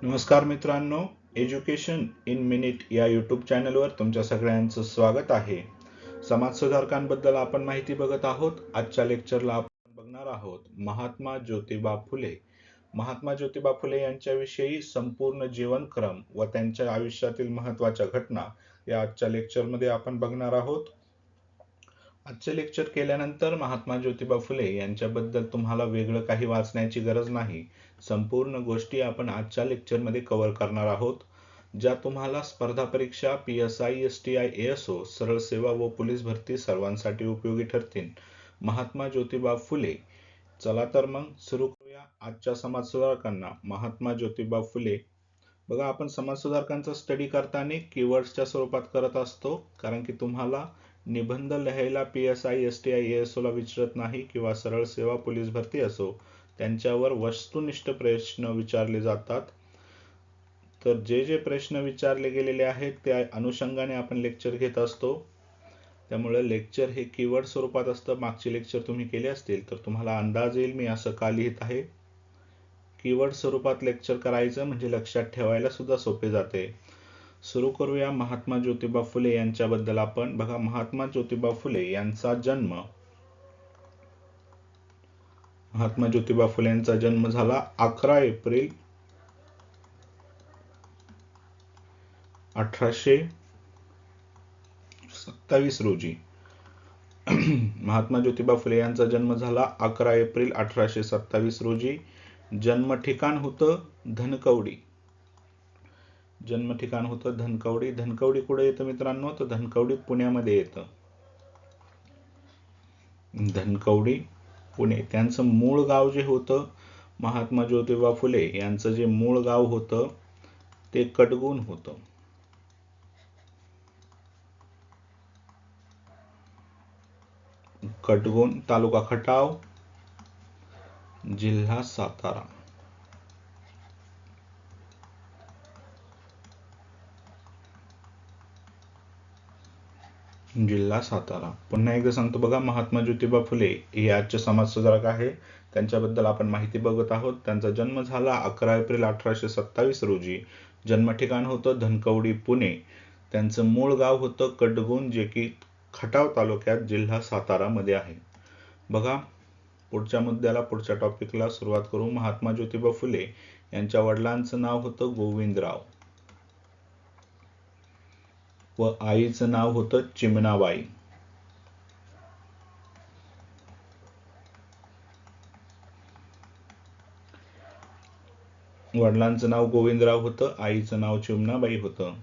नमस्कार मित्रांनो, education in minute या यूट्यूब चॅनलवर तुमच्या सगळ्यांचं स्वागत आहे. समाज सुधारकांबद्दल आपण माहिती बघत आहोत. आजच्या लेक्चरला आपण बघणार आहोत महात्मा ज्योतिबा फुले. महात्मा ज्योतिबा फुले यांच्याविषयी संपूर्ण जीवनक्रम व त्यांच्या आयुष्यातील महत्त्वाच्या घटना या आजच्या लेक्चरमध्ये आपण बघणार आहोत. आजचे लेक्चर केल्यानंतर महात्मा ज्योतिबा फुले यांच्याबद्दल तुम्हाला वेगळं काही वाचण्याची गरज नाही. संपूर्ण गोष्टी आपण आजच्या लेक्चरमध्ये कव्हर करणार आहोत, ज्या तुम्हाला स्पर्धा परीक्षा PSI, STI, ASO, सरळ सेवा व पोलीस भरती सर्वांसाठी उपयोगी ठरतील. महात्मा ज्योतिबा फुले. चला तर मग सुरू करूया आजच्या समाज सुधारकांना. महात्मा ज्योतिबा फुले. बघा, आपण समाज सुधारकांचा स्टडी करताना कीवर्ड्सच्या स्वरूपात करत असतो, कारण की तुम्हाला निबंध लिहायला PSI, STI, ASO ला विचारत नाही किंवा सरळ सेवा पोलीस भरती असो, त्यांच्यावर वस्तुनिष्ठ प्रश्न विचारले जातात. तर जे जे प्रश्न विचारले गेलेले आहेत त्या अनुषंगाने आपण लेक्चर घेत असतो. त्यामुळे लेक्चर हे कीवर्ड स्वरूपात असतं. मागचे लेक्चर तुम्ही केले असतील तर तुम्हाला अंदाज येईल मी असं का लिहित आहे. कीवर्ड स्वरूपात लेक्चर करायचं म्हणजे लक्षात ठेवायला सुद्धा सोपे जाते. सुरू करूया महात्मा ज्योतिबा फुले यांच्याबद्दल. आपण बघा, महात्मा ज्योतिबा फुले यांचा जन्म. महात्मा ज्योतिबा फुले यांचा जन्म झाला 11 एप्रिल 1827 रोजी. महात्मा ज्योतिबा फुले यांचा जन्म झाला 11 एप्रिल 1827 रोजी. जन्म ठिकाण होतं धनकवडी. जन्म ठिकाण होतं धनकवडी. धनकवडी कुठे येतं मित्रांनो? तर धनकवडी पुण्यामध्ये येतं. धनकवडी पुणे. त्यांचं मूळ गाव जे होतं, महात्मा ज्योतिबा फुले यांचं जे मूळ गाव होतं ते कडगुण होतं. कडगुण, तालुका खटाव, जिल्हा सातारा. जिल्हा सातारा. पुन्हा एकदा सांगतो बघा, महात्मा ज्योतिबा फुले हे आजचे समाज सुधारक आहे. त्यांच्याबद्दल आपण माहिती बघत आहोत. त्यांचा जन्म झाला 11 एप्रिल 1827 रोजी. जन्म ठिकाण होतं धनकवडी पुणे. त्यांचं मूळ गाव होतं कडगुण, जे की खटाव तालुक्यात जिल्हा सातारा मध्ये आहे. बघा, पुढच्या मुद्द्याला, पुढच्या टॉपिकला सुरुवात करू. महात्मा ज्योतिबा फुले यांच्या वडिलांचं नाव होतं गोविंदराव व आईचं नाव होतं चिमणाबाई. वडिलांचं नाव गोविंदराव होतं, आईचं नाव चिमणाबाई होतं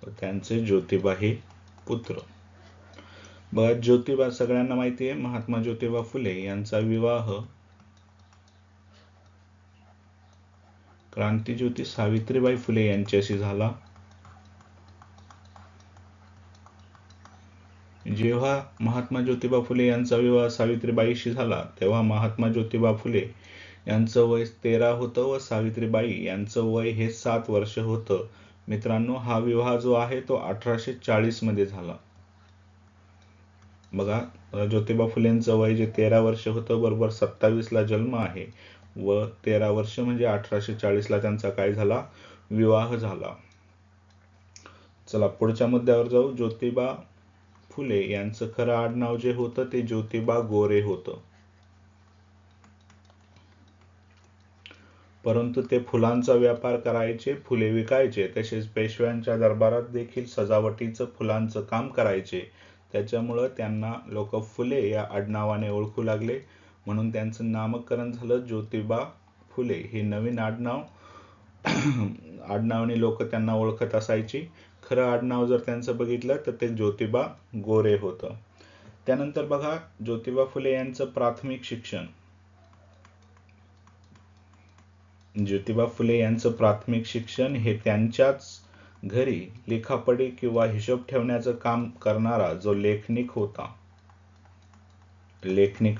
व त्यांचे ज्योतिबा हे पुत्र. बघा, ज्योतिबा सगळ्यांना माहिती आहे. महात्मा ज्योतिबा फुले यांचा विवाह क्रांतिज्योती सावित्रीबाई फुले यांच्याशी झाला. जेव्हा महात्मा ज्योतिबा फुले यांचा विवाह सावित्रीबाईशी झाला तेव्हा महात्मा ज्योतिबा फुले यांचं वय 13 होतं व सावित्रीबाई यांचं वय हे 7 वर्ष होतं. मित्रांनो, हा विवाह जो आहे तो 1840 मध्ये झाला. बघा, ज्योतिबा फुलेंचं वय जे 13 वर्ष होतं, बरोबर 27 ला जन्म आहे व 13 वर्ष म्हणजे 1840 ला त्यांचा काय झाला? विवाह झाला. चला पुढच्या मुद्द्यावर जाऊ. ज्योतिबा फुले यांचं खरं आडनाव जे होतं ते ज्योतिबा गोरे होतं, परंतु ते फुलांचा व्यापार करायचे, फुले विकायचे, तसेच पेशव्यांच्या दरबारात देखील सजावटीचं फुलांचं काम करायचे. त्याच्यामुळं त्यांना लोक फुले या आडनावाने ओळखू लागले, म्हणून त्यांचं नामकरण झालं ज्योतिबा फुले. हे नवीन आडनावाने लोक त्यांना ओळखत असायची. खरं आडनाव जर त्यांचं बघितलं तर ते ज्योतिबा गोरे होतं. त्यानंतर बघा, ज्योतिबा फुले यांचं प्राथमिक शिक्षण. ज्योतिबा फुले यांचं प्राथमिक शिक्षण हे त्यांच्याच घरी लिखापडी किंवा हिशोब ठेवण्याचं काम करणारा जो लेखनिक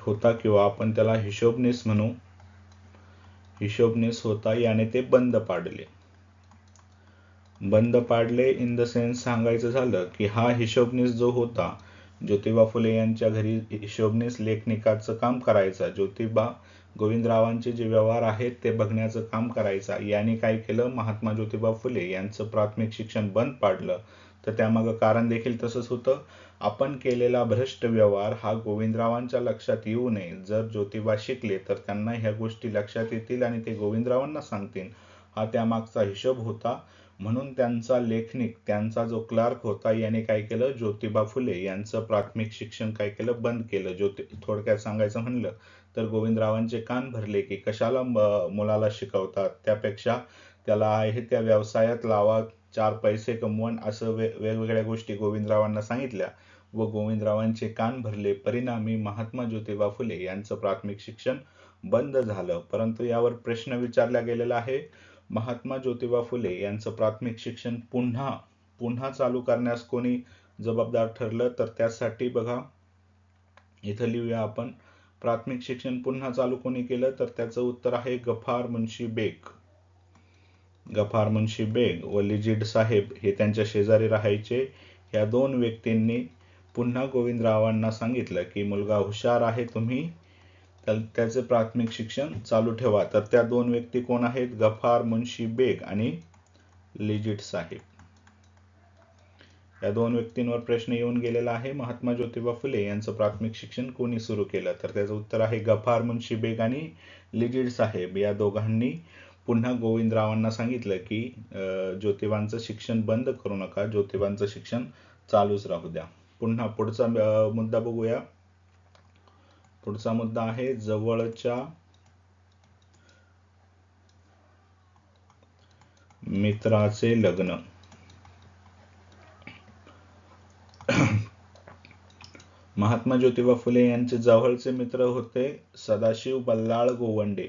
होता किंवा आपण त्याला हिशोबनीस म्हणू, हिशोबनीस होता, याने ते बंद पाडले इन द सेन्स सांगायचं झालं की हा हिशोबनीस जो होता, ज्योतिबा फुले यांच्या घरी हिशोबनीस लेखनिकाचं काम करायचा. ज्योतिबा गोविंदरावांचे जे व्यवहार आहेत ते बघण्याचं काम करायचा. याने काय केलं, महात्मा ज्योतिबा फुले यांचं प्राथमिक शिक्षण बंद पाडलं. तर त्यामागं कारण देखील तसंच होतं. आपण केलेला भ्रष्ट व्यवहार हा गोविंदरावांच्या लक्षात येऊ नये. जर ज्योतिबा शिकले तर त्यांना ह्या गोष्टी लक्षात येतील आणि ते गोविंदरावांना सांगतील, हा त्यामागचा हिशोब होता. म्हणून त्यांचा लेखनिक, त्यांचा जो क्लार्क होता, याने काय केलं, ज्योतिबा फुले यांचं प्राथमिक शिक्षण काय केलं, बंद केलं. थोडक्यात सांगायचं म्हणलं तर गोविंदरावांचे कान भरले की कशाला मुलाला शिकवतात, त्यापेक्षा त्याला आहे त्या व्यवसायात लावा, 4 पैसे कमवून, असं वेगवेगळ्या गोष्टी गोविंदरावांना सांगितल्या व गोविंदरावांचे कान भरले. परिणामी महात्मा ज्योतिबा फुले यांचं प्राथमिक शिक्षण बंद झालं. परंतु यावर प्रश्न विचारला गेलेला आहे, महात्मा ज्योतिबा फुले यांचं प्राथमिक शिक्षण पुन्हा चालू करण्यास कोणी जबाबदार ठरलं? तर त्यासाठी बघा इथं लिहूया आपण, प्राथमिक शिक्षण पुन्हा चालू कोणी केलं? तर त्याचं उत्तर आहे गफार मुन्शी बेग. गफार मुन्शी बेग व लिजिड साहेब हे त्यांच्या शेजारी राहायचे. या 2 व्यक्तींनी पुन्हा गोविंदरावांना सांगितलं की मुलगा हुशार आहे, तुम्ही त्याचे प्राथमिक शिक्षण चालू ठेवा. तर त्या 2 व्यक्ती कोण आहेत? गफार मुन्शी बेग आणि लिजिड साहेब. या 2 व्यक्तींवर प्रश्न येऊन गेलेला आहे, महात्मा ज्योतिबा फुले यांचं प्राथमिक शिक्षण कोणी सुरू केलं? तर त्याचं उत्तर आहे गफार मुन्शी बेग आणि लिजिड साहेब. या दोघांनी पुन्हा गोविंदरावांना सांगितलं की ज्योतिबांचं शिक्षण बंद करू नका, ज्योतिबांचं शिक्षण चालूच राहू द्या. पुन्हा पुढचा मुद्दा बघूया. पुढचा मुद्दा आहे जवळच्या मित्राचे लग्न. महात्मा ज्योतिबा फुले यांचे जवळचे मित्र होते सदाशिव बल्लाळ गोवंडे.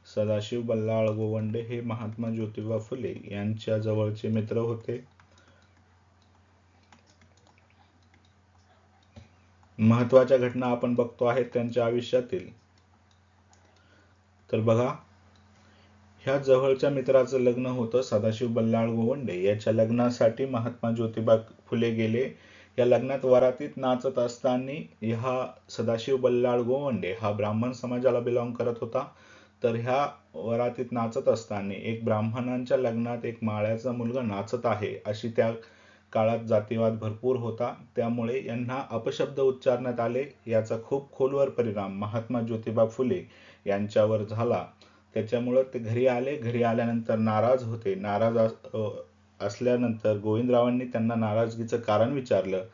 सदाशिव बल्लाळ गोवंडे हे महात्मा ज्योतिबा फुले यांच्या जवळचे मित्र होते. महत्वाच्या घटना आपण बघतो आहेत त्यांच्या आयुष्यातील. तर बघा, ह्या जवळच्या मित्राचं लग्न होतं सदाशिव बल्लाळ गोवंडे. याच्या लग्नासाठी महात्मा ज्योतिबा फुले गेले. या लग्नात वरातीत नाचत असताना हा सदाशिव बल्लाळ गोवंडे हा ब्राह्मण समाजाला बिलॉंग करत होता. तर ह्या वरातीत नाचत असताना एक ब्राह्मणांच्या लग्नात एक माळ्याचा मुलगा नाचत आहे, अशी त्या काळात जातीवाद भरपूर होता. त्यामुळे यांना अपशब्द उच्चारण्यात आले. याचा खूप खोलवर परिणाम महात्मा ज्योतिबा फुले यांच्यावर झाला. त्याच्यामुळं ते घरी आले. घरी आल्यानंतर नाराज होते. नाराज असल्यानंतर गोविंदरावांनी त्यांना नाराजगीचं कारण विचारलं.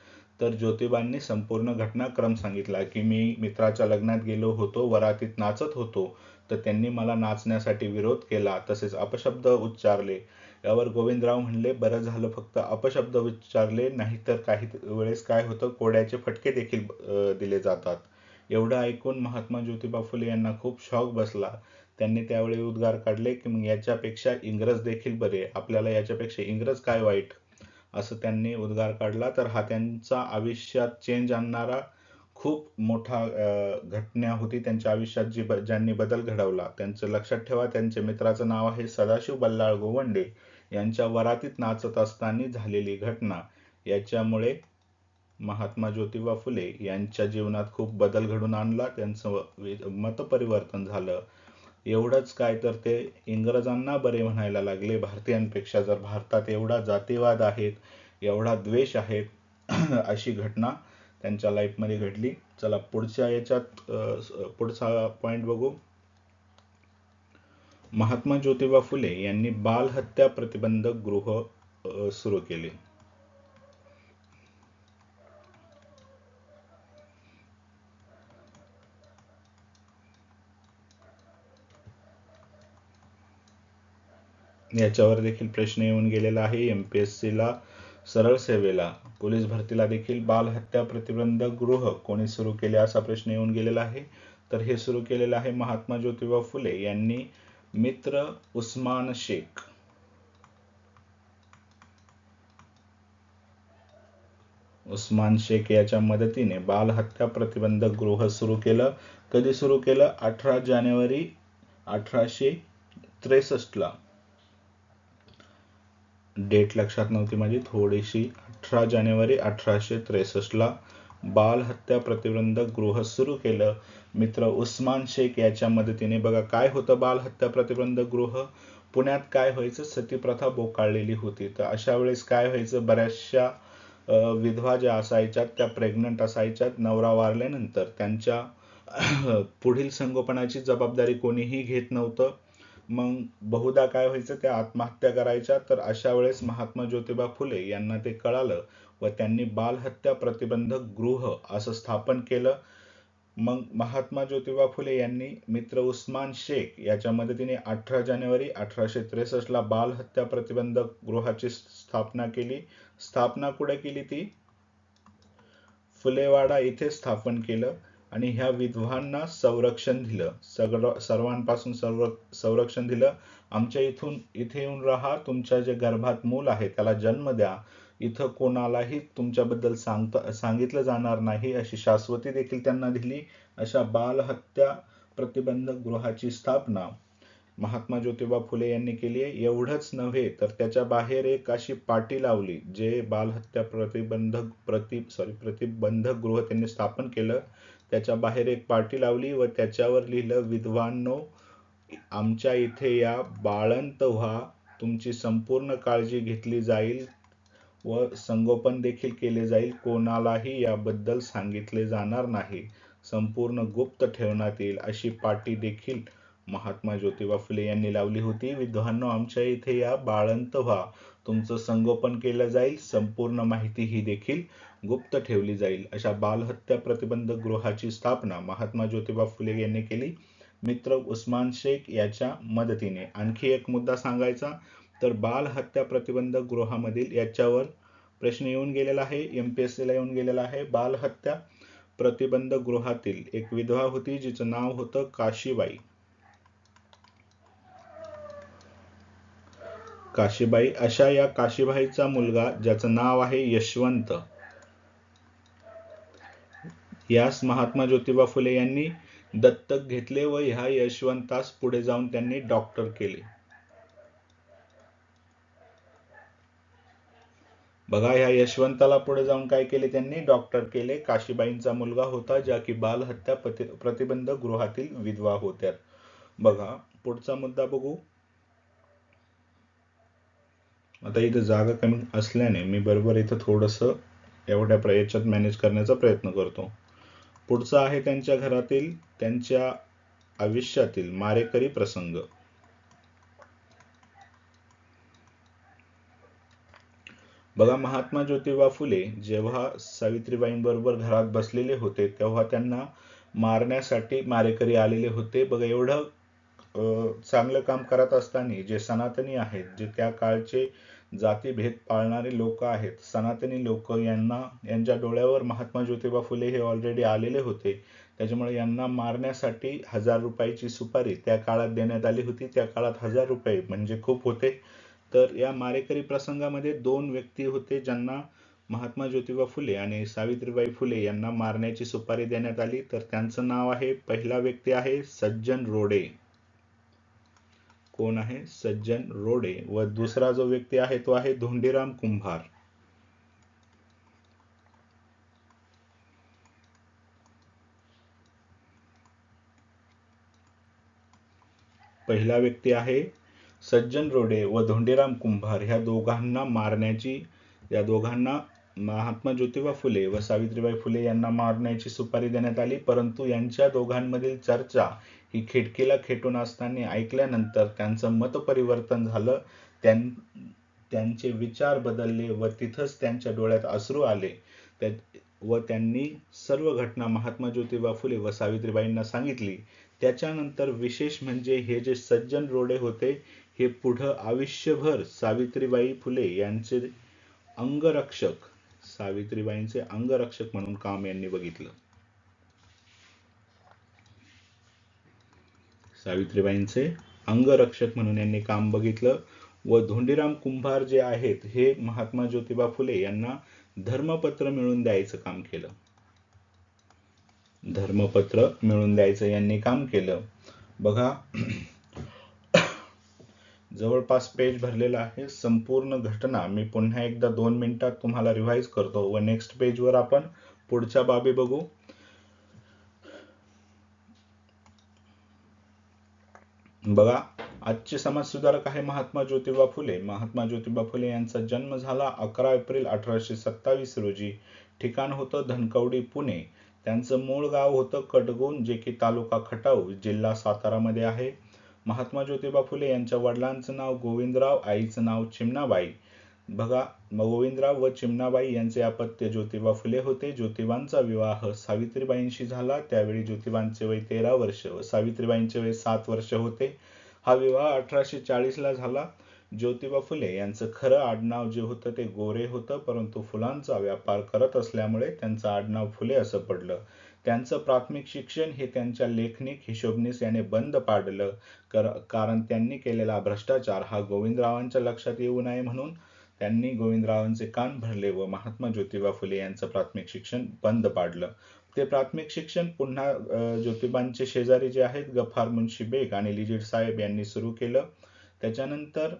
तर ज्योतिबांनी संपूर्ण घटनाक्रम सांगितला की मी मित्राच्या लग्नात गेलो होतो, वरातीत नाचत होतो, तर त्यांनी मला नाचण्यासाठी विरोध केला, तसेच अपशब्द उच्चारले. यावर गोविंदराव म्हणले, बरं झालं फक्त अपशब्द उच्चारले, नाहीतर काही वेळेस काय होतं, कोड्याचे फटके देखील दिले जातात. एवढं ऐकून महात्मा ज्योतिबा फुले यांना खूप शॉक बसला. त्यांनी त्यावेळी उद्गार काढले की मग याच्यापेक्षा इंग्रज देखील बरे, आपल्याला याच्यापेक्षा इंग्रज काय वाईट, असं त्यांनी उद्गार काढला. तर हा त्यांचा आयुष्यात चेंज आणणारा खूप मोठा घटना होती त्यांच्या आयुष्यात, ज्यांनी बदल घडवला. त्यांचं लक्षात ठेवा, त्यांच्या मित्राचं नाव आहे सदाशिव बल्लाळ गोवंडे. यांच्या वरातीत नाचत असताना झालेली घटना, याच्यामुळे महात्मा ज्योतिबा फुले यांच्या जीवनात खूप बदल घडून आणला. त्यांचं मतपरिवर्तन झालं. एवढंच काय, तर ते इंग्रजांना बरे म्हणायला लागले भारतीयांपेक्षा. जर भारतात एवढा जातीवाद आहेत, एवढा द्वेष आहे, अशी घटना त्यांच्या लाईफमध्ये घडली. चला पुढच्या याच्यात पुढचा पॉइंट बघू. महात्मा ज्योतिबा फुले यांनी बालहत्या प्रतिबंधक गृह सुरू केले. याच्यावर देखील प्रश्न येऊन गेलेला आहे. MPSCला, सरळ सेवेला, पोलीस भरतीला देखील बालहत्या प्रतिबंधक गृह कोणी सुरू केले असा प्रश्न येऊन गेलेला आहे. तर हे सुरू केलेलं आहे महात्मा ज्योतिबा फुले यांनी. मित्र उस्मान शेख, उस्मान शेख याच्या मदतीने बालहत्या प्रतिबंधक गृह सुरू केलं. कधी सुरू केलं? 18 जानेवारी 1863 ला. डेट लक्षात नव्हती माझी थोडीशी. 18 जानेवारी 1863 ला बाल हत्या प्रतिबंधक गृह सुरू केलं. मित्र उस्मान शेख याच्या मदतीने. बघा काय होतं बाल हत्या प्रतिबंधक गृह. पुण्यात काय व्हायचं, सतीप्रथा बोकाळलेली होती. तर अशा वेळेस काय व्हायचं, बऱ्याचशा विधवा ज्या असायच्या त्या प्रेग्नंट असायच्या. नवरा वारल्यानंतर त्यांच्या पुढील संगोपनाची जबाबदारी कोणीही घेत नव्हतं. मग बहुधा काय व्हायचं, त्या आत्महत्या करायच्या. तर अशा वेळेस महात्मा ज्योतिबा फुले यांना ते कळालं व त्यांनी बाल हत्या प्रतिबंधक गृह असं स्थापन केलं. मग महात्मा ज्योतिबा फुले यांनी मित्र उस्मान शेख याच्या मदतीने 18 जानेवारी 1863 ला बाल हत्या प्रतिबंधक गृहाची स्थापना केली. स्थापना कुठे केली ती, फुलेवाडा इथे स्थापन केलं. आणि ह्या विधवांना संरक्षण दिलं, सर्वांपासून संरक्षण दिलं. आमच्या इथे येऊन राहा, तुमच्या जे गर्भात मूल आहे त्याला जन्म द्या, इथं कोणालाही तुमच्याबद्दल सांगितलं जाणार नाही अशी शाश्वती देखील त्यांना दिली. अशा बाल हत्या प्रतिबंधक गृहाची स्थापना महात्मा ज्योतिबा फुले यांनी केली आहे. एवढंच नव्हे तर त्याच्या बाहेर एक अशी पाटी लावली, जे बालहत्या प्रतिबंधक गृह त्यांनी स्थापन केलं. त्याच्या बाहेर एक पाटी लावली व त्याच्यावर लिहिलं, विधवांनो आमच्या इथे या, बाळंत व्हा, तुमची संपूर्ण काळजी घेतली जाईल व संगोपन देखील केले जाईल. कोणालाही याबद्दल सांगितले जाणार नाही, संपूर्ण गुप्त ठेवण्यात येईल अशी पाटी देखील महात्मा ज्योतिबा फुले यांनी लावली होती. विधवांनो आमच्या इथे या, बाळंत व्हा, तुमचं संगोपन केलं जाईल, संपूर्ण माहिती ही देखील गुप्त ठेवली जाईल. अशा बालहत्या प्रतिबंधक गृहाची स्थापना महात्मा ज्योतिबा फुले यांनी केली, मित्र उस्मान शेख याच्या मदतीने. आणखी एक मुद्दा सांगायचा तर बाल हत्या प्रतिबंधक गृहामधील याच्यावर प्रश्न येऊन गेलेला आहे, MPSC ला येऊन गेलेला आहे. बाल हत्या प्रतिबंधक गृहातील एक विधवा होती जिचं नाव होतं काशीबाई. काशीबाई. अशा या काशीबाईचा मुलगा ज्याचं नाव आहे यशवंत, यास महात्मा ज्योतिबा फुले यांनी दत्तक घेतले व ह्या यशवंतास पुढे जाऊन त्यांनी डॉक्टर केले. बघा ह्या यशवंताला पुढे जाऊन काय केले, त्यांनी डॉक्टर केले. काशीबाईंचा मुलगा होता ज्या की बाल हत्या प्रतिबंधक गृहातील विधवा होत्या. बघा पुढचा मुद्दा बघू. आता इथं जागा कमी असल्याने मी बरोबर इथं थोडस एवढ्या याच्यात मॅनेज करण्याचा प्रयत्न करतो. पुढचा आहे त्यांच्या घरातील, त्यांच्या आयुष्यातील मारेकरी प्रसंग. बघा महात्मा ज्योतिबा फुले जेव्हा सावित्रीबाईंबरोबर घरात बसलेले होते तेव्हा त्यांना मारण्यासाठी मारेकरी आलेले होते. बघा एवढं चांगलं काम करत असताना जे सनातनी आहेत, जे त्या काळचे जातीभेद पाळणारे लोक आहेत, सनातनी लोक, यांच्या डोळ्यावर महात्मा ज्योतिबा फुले हे ऑलरेडी आलेले होते. त्याच्यामुळे यांना मारण्यासाठी 1000 रुपयाची सुपारी त्या काळात देण्यात आली होती. त्या काळात 1000 रुपये म्हणजे खूप होते. तर या मारेकरी प्रसंगामध्ये 2 व्यक्ती होते ज्यांना महात्मा ज्योतिबा फुले आणि सावित्रीबाई फुले यांना मारण्याची सुपारी देण्यात आली. तर त्यांचं नाव आहे, पहिला व्यक्ती आहे सज्जन रोडे. कोण आहे, सज्जन रोडे. व दुसरा जो व्यक्ती आहे तो आहे धोंडीराम कुंभार. पहिला व्यक्ती आहे सज्जन रोडे व धोंडीराम कुंभार. ह्या दोघांना मारण्याची, या दोघांना महात्मा ज्योतिबा फुले व सावित्रीबाई फुले यांना मारण्याची सुपारी देण्यात आली. परंतु यांच्या दोघांमधील चर्चा ही खिडकीला खेटून असताना ऐकल्यानंतर त्यांचं मत परिवर्तन झालं. त्यांचे विचार बदलले व तिथंच त्यांच्या डोळ्यात अश्रू आले व त्यांनी सर्व घटना महात्मा ज्योतिबा फुले व सावित्रीबाईंना सांगितली. त्याच्यानंतर विशेष म्हणजे हे जे सज्जन रोडे होते हे पुढं आयुष्यभर सावित्रीबाई फुले यांचे अंगरक्षक, सावित्रीबाईंचे अंगरक्षक म्हणून काम यांनी बघितलं. सावित्रीबाईंचे अंगरक्षक म्हणून यांनी काम बघितलं. व धोंडीराम कुंभार जे आहेत हे महात्मा ज्योतिबा फुले यांना धर्मपत्र मिळवून द्यायचं काम केलं. धर्मपत्र मिळवून द्यायचं यांनी काम केलं. बघा जवळपास पेज भरलेला आहे. संपूर्ण घटना मी पुन्हा एकदा 2 मिनिटात तुम्हाला रिवाइज करतो व नेक्स्ट पेजवर आपण पुढच्या बाबी बघू. बघा, आजचे समाजसुधारक आहे महात्मा ज्योतिबा फुले. महात्मा ज्योतिबा फुले यांचा जन्म झाला 11 एप्रिल 1827 रोजी. ठिकाण होतं धनकवडी, पुणे. त्यांचं मूळ गाव होतं कटगुण, जे की तालुका खटाव, जिल्हा सातारामध्ये आहे. महात्मा ज्योतिबा फुले यांच्या वडिलांचं नाव गोविंदराव, आईचं नाव चिमणाबाई. बघा, गोविंदराव व चिमणाबाई यांचे अपत्य ज्योतिबा फुले होते. ज्योतिबांचा विवाह सावित्रीबाईंशी झाला. त्यावेळी ज्योतिबांचे वय 13 वर्ष व सावित्रीबाईंचे वय 7 वर्ष होते. हा विवाह 1840 ला झाला. ज्योतिबा फुले यांचं खरं आडनाव जे होतं ते गोरे होतं, परंतु फुलांचा व्यापार करत असल्यामुळे त्यांचं आडनाव फुले असं पडलं. त्यांचं प्राथमिक शिक्षण हे त्यांच्या लेखनिक हिशोबनीस याने बंद पाडलं, कारण त्यांनी केलेला भ्रष्टाचार हा गोविंदरावांच्या लक्षात येऊ नये म्हणून त्यांनी गोविंदरावांचे कान भरले व महात्मा ज्योतिबा फुले यांचं प्राथमिक शिक्षण बंद पाडलं. ते प्राथमिक शिक्षण पुन्हा ज्योतिबांचे शेजारी जे आहेत गफार मुन्शी बेग आणि लिजिड साहेब यांनी सुरू केलं. त्याच्यानंतर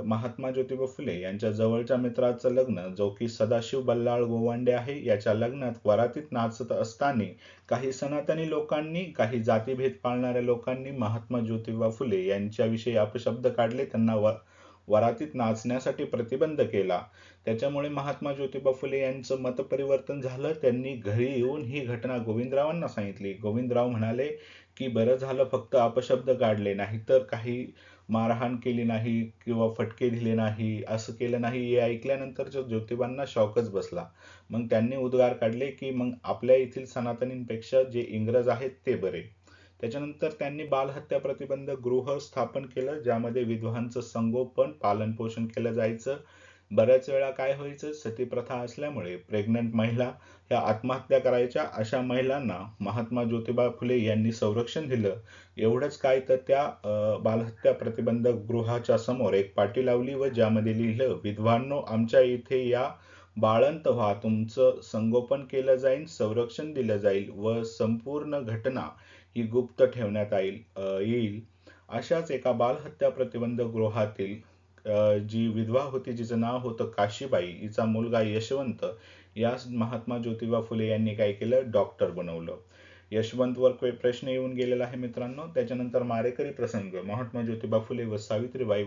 महात्मा ज्योतिबा फुले यांच्या जवळच्या मित्राचं लग्न, जो की सदाशिव बल्लाळ गोवांडे आहे, याच्या लग्नात वरातीत नाचत असताना काही सनातनी लोकांनी, काही जातीभेद पाळणाऱ्या लोकांनी महात्मा ज्योतिबा फुले यांच्याविषयी अपशब्द काढले, त्यांना वरातीत नाचण्यासाठी प्रतिबंध केला. त्याच्यामुळे महात्मा ज्योतिबा फुले यांचं मतपरिवर्तन झालं. त्यांनी घरी येऊन ही घटना गोविंदरावांना सांगितली. गोविंदराव म्हणाले की बरं झालं फक्त अपशब्द काढले, नाहीतर काही मारहाण केली नाही किंवा फटके दिले नाही, असं केलं नाही. हे ऐकल्यानंतर ज्योतिबांना शॉकच बसला. मग त्यांनी उद्गार काढले की मग आपल्या येथील सनातनींपेक्षा जे इंग्रज आहेत ते बरे. त्याच्यानंतर त्यांनी बालहत्या प्रतिबंध गृह स्थापन केलं, ज्यामध्ये विधवांचं संगोपन पालनपोषण केलं जायचं. बऱ्याच वेळा काय व्हायचं, सतीप्रथा असल्यामुळे प्रेग्नंट महिला ह्या आत्महत्या करायच्या. अशा महिलांना महात्मा ज्योतिबा फुले यांनी संरक्षण दिलं. एवढंच काय, तर त्या बालहत्या प्रतिबंधक गृहाच्या समोर एक पाटी लावली व ज्यामध्ये लिहिलं, विधवांनो आमच्या इथे या, बाळंत व्हा, तुमचं संगोपन केलं जाईल, संरक्षण दिलं जाईल व संपूर्ण घटना ही गुप्त ठेवण्यात येईल. अशाच एका बालहत्या प्रतिबंध गृहातील जी विधवा होती, जिचं नाव होतं काशीबाई, हिचा मुलगा यशवंत, यास महात्मा ज्योतिबा फुले यांनी काय केलं, डॉक्टर बनवलं. यशवंतवर प्रश्न येऊन गेलेला आहे मित्रांनो. त्याच्यानंतर मारेकरी प्रसंग. महात्मा ज्योतिबा फुले व सावित्रीबाई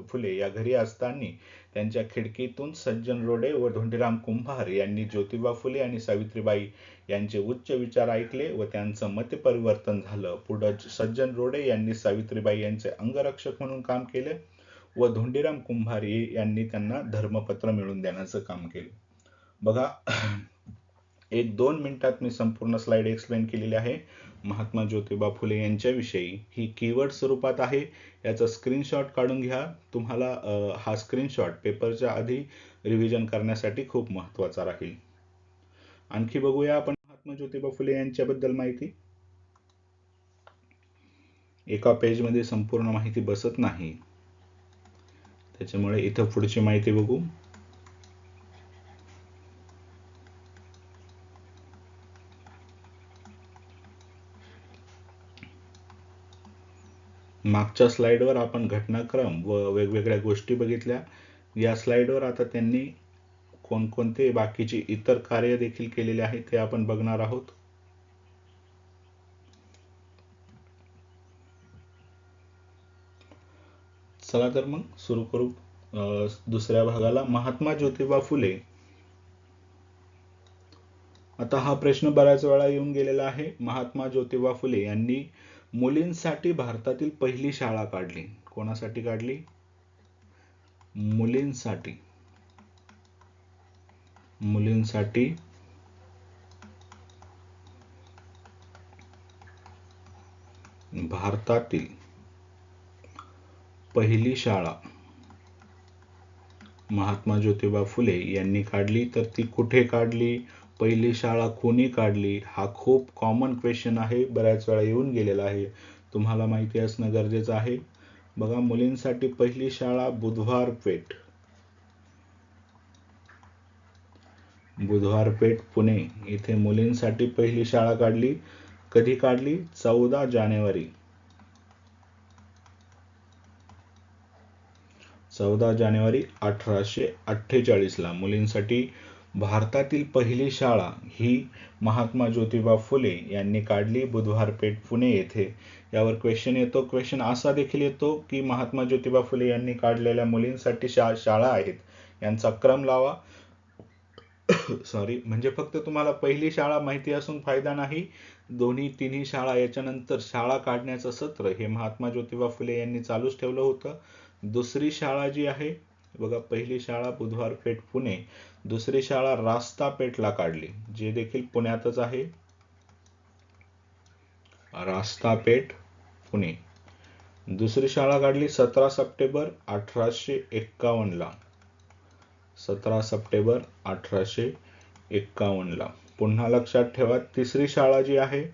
फुले या घरी असताना त्यांच्या खिडकीतून सज्जन रोडे व धोंडीराम कुंभार यांनी ज्योतिबा फुले आणि सावित्रीबाई यांचे उच्च विचार ऐकले व त्यांचं मतपरिवर्तन झालं. पुढे सज्जन रोडे यांनी सावित्रीबाई यांचे अंगरक्षक म्हणून काम केले व धोंडीराम कुंभार यांनी त्यांना धर्मपत्र मिळवून देण्याचं काम केलं. बघा, 1-2 मिनिटात मी संपूर्ण स्लाइड एक्सप्लेन केलेली आहे महात्मा ज्योतिबा फुले यांच्याविषयी. ही कीवर्ड स्वरूपात आहे, याचा स्क्रीनशॉट काढून घ्या. तुम्हाला हा स्क्रीनशॉट पेपरच्या आधी रिव्हिजन करण्यासाठी खूप महत्त्वाचा राहील. आणखी बघूया आपण महात्मा ज्योतिबा फुले यांच्याबद्दल माहिती. एका पेजमध्ये संपूर्ण माहिती बसत नाही, त्याच्यामुळे इथं पुढची माहिती बघू. मागच्या स्लाइडवर आपण घटनाक्रम व वेगवेगळ्या गोष्टी बघितल्या. या स्लाइडवर आता त्यांनी कोणकोणते बाकीची इतर कार्य देखील केलेले आहेत ते आपण बघणार आहोत. चला तर मग सुरू करू दुसऱ्या भागाला. महात्मा ज्योतिबा फुले. आता हा प्रश्न बऱ्याच वेळा येऊन गेलेला आहे. महात्मा ज्योतिबा फुले यांनी मुलींसाठी भारतातील पहिली शाळा काढली. कोणासाठी काढली? मुलींसाठी. मुलींसाठी भारतातील पहिली शाळा महात्मा ज्योतिबा फुले यांनी काढली. तर ती कुठे काढली, पहिली शाळा कोणी काढली, हा खूप कॉमन क्वेश्चन आहे, बऱ्याच वेळा येऊन गेलेला आहे, तुम्हाला माहिती असणं गरजेचं आहे. बघा, मुलींसाठी पहिली शाळा बुधवारपेठ, बुधवारपेठ पुणे इथे मुलींसाठी पहिली शाळा काढली. कधी काढली? 14 जानेवारी 1848 ला मुलींसाठी भारतातील पहिली शाळा ही महात्मा ज्योतिबा फुले यांनी काढली बुधवार पेठ पुणे येथे. यावर क्वेश्चन येतो. क्वेश्चन असा देखील येतो की महात्मा ज्योतिबा फुले यांनी काढलेल्या मुलींसाठी शाळा आहेत यांचा क्रम लावा. सॉरी, म्हणजे फक्त तुम्हाला पहिली शाळा माहिती असून फायदा नाही. दोन्ही तिन्ही शाळा याच्यानंतर शाळा काढण्याचं सत्र हे महात्मा ज्योतिबा फुले यांनी चालूच ठेवलं होतं. दुसरी शाळा जी आहे बघा, पहिली शाळा बुधवार पेठ पुणे, दुसरी शाळा रास्ता पेठला काढली, जे देखील पुण्यातच आहे. रास्ता पेठ पुणे. दुसरी शाळा काढली 17 सप्टेंबर 1851 ला. 17 सप्टेंबर 1851 ला. पुन्हा लक्षात ठेवा, तिसरी शाळा जी आहे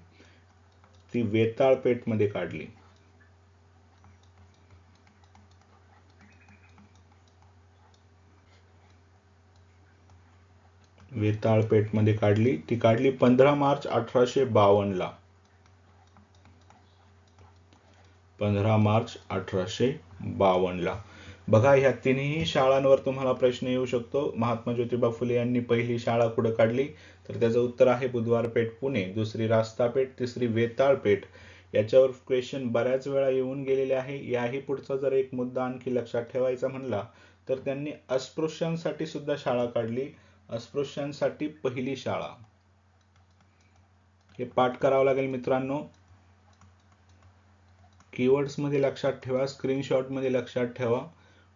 ती वेताळ पेठ मध्ये काढली. वेताळ पेठ मध्ये काढली. ती काढली 15 मार्च 1852 ला. 15 मार्च 1852 ला. बघा, ह्या तिन्ही शाळांवर तुम्हाला प्रश्न येऊ शकतो. महात्मा ज्योतिबा फुले यांनी पहिली शाळा कुठे काढली, तर त्याचं उत्तर आहे बुधवार पेठ पुणे, दुसरी रास्ता पेठ, तिसरी वेताळ पेठ. याच्यावर क्वेश्चन बऱ्याच वेळा येऊन गेलेले आहे. याही पुढचा जर एक मुद्दा आणखी लक्षात ठेवायचा म्हणला तर त्यांनी अस्पृश्यांसाठी सुद्धा शाळा काढली. अस्पृश्यांसाठी पहिली शाळा. हे पाठ करावं लागेल मित्रांनो. कीवर्ड्स मध्ये लक्षात ठेवा, स्क्रीनशॉट मध्ये लक्षात ठेवा,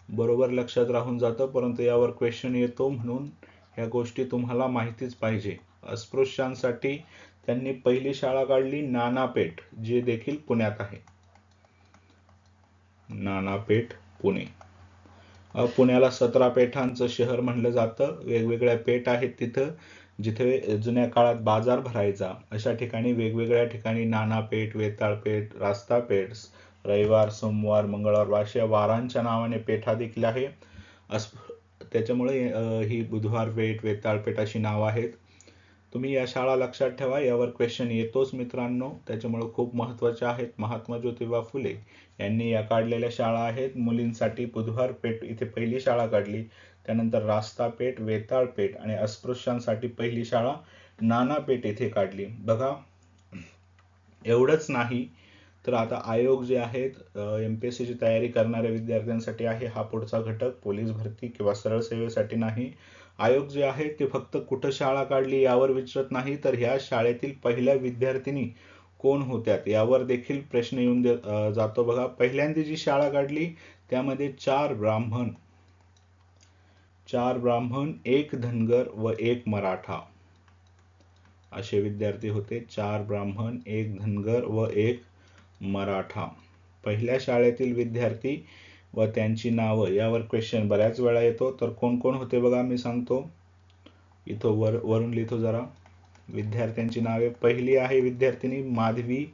बरोबर लक्षात राहून जातं. परंतु यावर क्वेश्चन येतो म्हणून ह्या गोष्टी तुम्हाला माहितीच पाहिजे. अस्पृश्यांसाठी त्यांनी पहिली शाळा काढली नानापेठ, जे देखील पुण्यात आहे. नानापेठ पुणे. पुण्याला 17 पेठांचं शहर म्हणलं जातं. वेगवेगळ्या पेठ आहेत तिथं, जिथे जुन्या काळात बाजार भरायचा. अशा ठिकाणी वेगवेगळ्या ठिकाणी नानापेठ, वेताळपेठ, रास्तापेठ, रविवार, सोमवार, मंगळवार अशा वारांच्या नावाने पेठा देखील आहे. त्याच्यामुळे ही बुधवार पेठ, वेताळपेठ अशी नावं आहेत. तुम्ही या शाळा लक्षात ठेवा. यावर क्वेश्चन येतोच मित्रांनो, त्याच्यामुळे खूप महत्त्वाच्या आहेत. महात्मा ज्योतिबा फुले यांनी या काढलेल्या शाळा आहेत. मुलींसाठी बुधवार पेठ इथे पहिली शाळा काढली, त्यानंतर रास्ता पेठ, वेताळ पेठ आणि अस्पृश्यांसाठी पहिली शाळा नानापेठ येथे काढली. बघा, एवढंच नाही तर आता आयोग जे आहेत MPSC ची तयारी करणाऱ्या विद्यार्थ्यांसाठी आहे हा पुढचा घटक. पोलीस भरती किंवा सरळ सेवेसाठी नाही. आयोग जे आहे ते फक्त कुठं शाळा काढली यावर विचारत नाही, तर ह्या शाळेतील पहिल्या विद्यार्थिनी कोण होत्या यावर देखील प्रश्न येऊन जातो. बघा, पहिल्यांदा जी शाळा काढली त्यामध्ये 4 ब्राह्मण, 1 धनगर व 1 मराठा असे विद्यार्थी होते. 4 ब्राह्मण, 1 धनगर व 1 मराठा. पहिल्या शाळेतील विद्यार्थी व त्यांची नावं यावर क्वेश्चन बऱ्याच वेळा येतो. तर कोण कोण होते बघा, मी सांगतो. इथं वरून लिहितो जरा विद्यार्थ्यांची नावे. पहिली आहे विद्यार्थिनी माधवी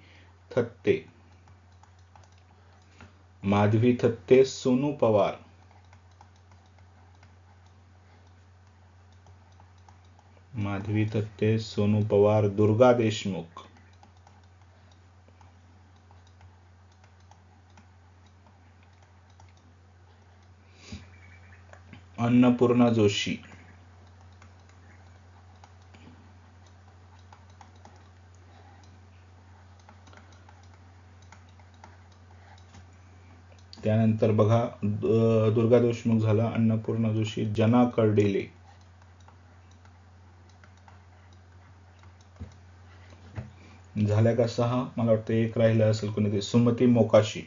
थत्ते. माधवी थत्ते, सोनू पवार. माधवी थत्ते, सोनू पवार, दुर्गा देशमुख. अन्नपूर्णा जोशी. त्यानंतर बघा, दुर्गा देशमुख झाला, अन्नपूर्णा जोशी, जना कर्डिले. झाल्या का 6? मला वाटतं एक राहिलं असेल कोणीतरी. सुमती मोकाशी.